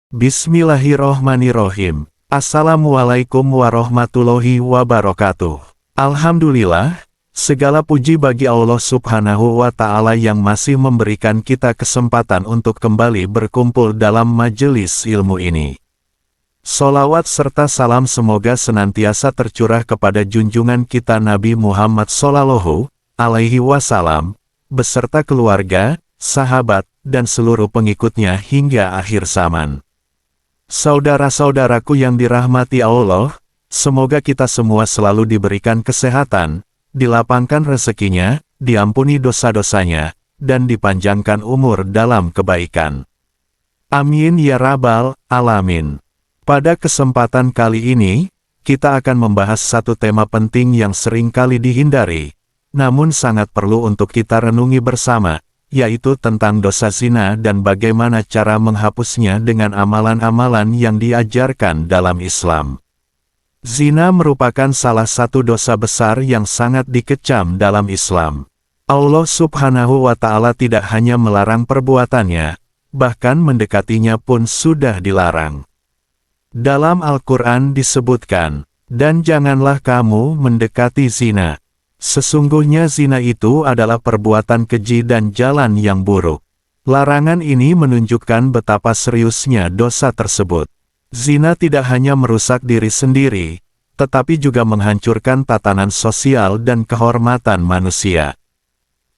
Bismillahirrohmanirrohim. Assalamualaikum warahmatullahi wabarakatuh. Alhamdulillah, segala puji bagi Allah Subhanahu wa Ta'ala yang masih memberikan kita kesempatan untuk kembali berkumpul dalam majelis ilmu ini. Sholawat serta salam semoga senantiasa tercurah kepada junjungan kita Nabi Muhammad Shallallahu Alaihi Wasallam, beserta keluarga, sahabat, dan seluruh pengikutnya hingga akhir zaman. Saudara-saudaraku yang dirahmati Allah, semoga kita semua selalu diberikan kesehatan, dilapangkan rezekinya, diampuni dosa-dosanya, dan dipanjangkan umur dalam kebaikan. Amin ya Rabbal Alamin. Pada kesempatan kali ini, kita akan membahas satu tema penting yang sering kali dihindari, namun sangat perlu untuk kita renungi bersama, yaitu tentang dosa zina dan bagaimana cara menghapusnya dengan amalan-amalan yang diajarkan dalam Islam. Zina merupakan salah satu dosa besar yang sangat dikecam dalam Islam. Allah Subhanahu wa Ta'ala tidak hanya melarang perbuatannya, bahkan mendekatinya pun sudah dilarang. Dalam Al-Quran disebutkan, "Dan janganlah kamu mendekati zina. Sesungguhnya zina itu adalah perbuatan keji dan jalan yang buruk." Larangan ini menunjukkan betapa seriusnya dosa tersebut. Zina tidak hanya merusak diri sendiri, tetapi juga menghancurkan tatanan sosial dan kehormatan manusia.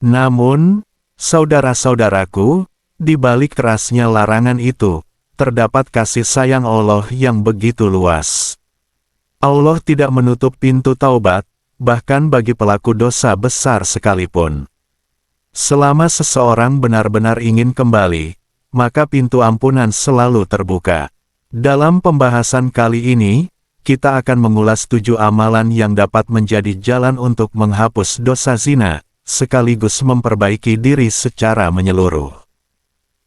Namun, saudara-saudaraku, di balik kerasnya larangan itu, terdapat kasih sayang Allah yang begitu luas. Allah tidak menutup pintu taubat, bahkan bagi pelaku dosa besar sekalipun. Selama seseorang benar-benar ingin kembali, maka pintu ampunan selalu terbuka. Dalam pembahasan kali ini, kita akan mengulas 7 amalan yang dapat menjadi jalan untuk menghapus dosa zina, sekaligus memperbaiki diri secara menyeluruh.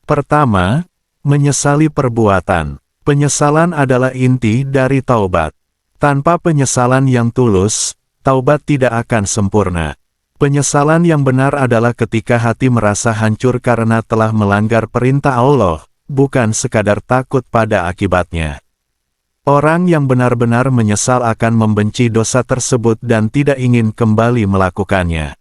Pertama, menyesali perbuatan. Penyesalan adalah inti dari taubat. Tanpa penyesalan yang tulus, taubat tidak akan sempurna. Penyesalan yang benar adalah ketika hati merasa hancur karena telah melanggar perintah Allah, bukan sekadar takut pada akibatnya. Orang yang benar-benar menyesal akan membenci dosa tersebut dan tidak ingin kembali melakukannya.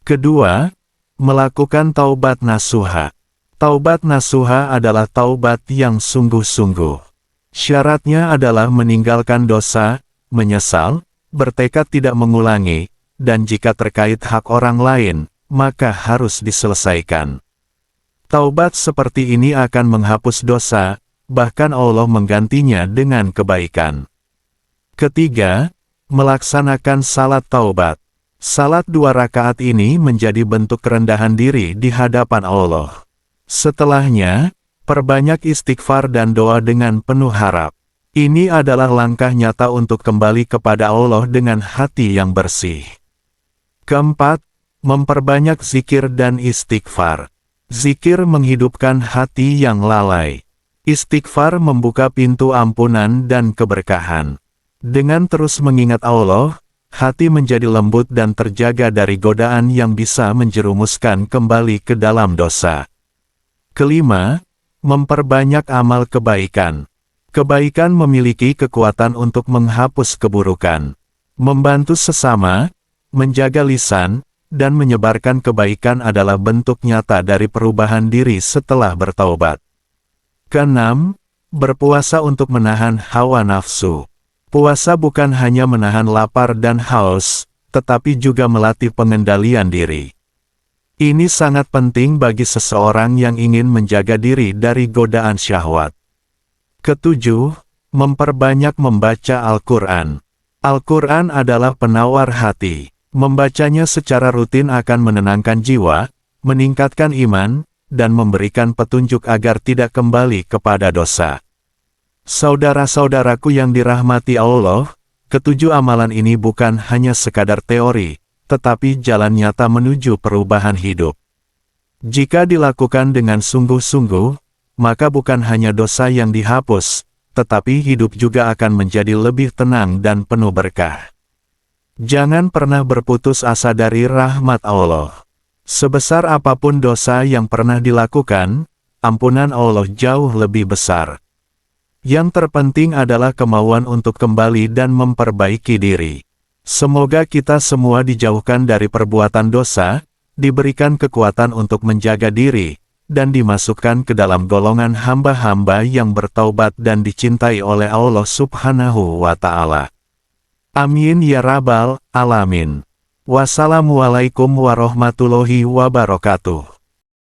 Kedua, melakukan taubat nasuha. Taubat nasuha adalah taubat yang sungguh-sungguh. Syaratnya adalah meninggalkan dosa, menyesal, bertekad tidak mengulangi, dan jika terkait hak orang lain, maka harus diselesaikan. Taubat seperti ini akan menghapus dosa, bahkan Allah menggantinya dengan kebaikan. Ketiga, melaksanakan salat taubat. Salat 2 rakaat ini menjadi bentuk kerendahan diri di hadapan Allah. Setelahnya, perbanyak istighfar dan doa dengan penuh harap. Ini adalah langkah nyata untuk kembali kepada Allah dengan hati yang bersih. Keempat, memperbanyak zikir dan istighfar. Zikir menghidupkan hati yang lalai. Istighfar membuka pintu ampunan dan keberkahan. Dengan terus mengingat Allah, hati menjadi lembut dan terjaga dari godaan yang bisa menjerumuskan kembali ke dalam dosa. Kelima, memperbanyak amal kebaikan. Kebaikan memiliki kekuatan untuk menghapus keburukan, membantu sesama, menjaga lisan, dan menyebarkan kebaikan adalah bentuk nyata dari perubahan diri setelah bertaubat. Keenam, berpuasa untuk menahan hawa nafsu. Puasa bukan hanya menahan lapar dan haus, tetapi juga melatih pengendalian diri. Ini sangat penting bagi seseorang yang ingin menjaga diri dari godaan syahwat. Ketujuh, memperbanyak membaca Al-Quran. Al-Quran adalah penawar hati. Membacanya secara rutin akan menenangkan jiwa, meningkatkan iman, dan memberikan petunjuk agar tidak kembali kepada dosa. Saudara-saudaraku yang dirahmati Allah, ketujuh amalan ini bukan hanya sekadar teori, tetapi jalan nyata menuju perubahan hidup. Jika dilakukan dengan sungguh-sungguh, maka bukan hanya dosa yang dihapus, tetapi hidup juga akan menjadi lebih tenang dan penuh berkah. Jangan pernah berputus asa dari rahmat Allah. Sebesar apapun dosa yang pernah dilakukan, ampunan Allah jauh lebih besar. Yang terpenting adalah kemauan untuk kembali dan memperbaiki diri. Semoga kita semua dijauhkan dari perbuatan dosa, diberikan kekuatan untuk menjaga diri, dan dimasukkan ke dalam golongan hamba-hamba yang bertaubat dan dicintai oleh Allah Subhanahu wa Ta'ala. Amin ya Rabbal Alamin. Wassalamualaikum warahmatullahi wabarakatuh.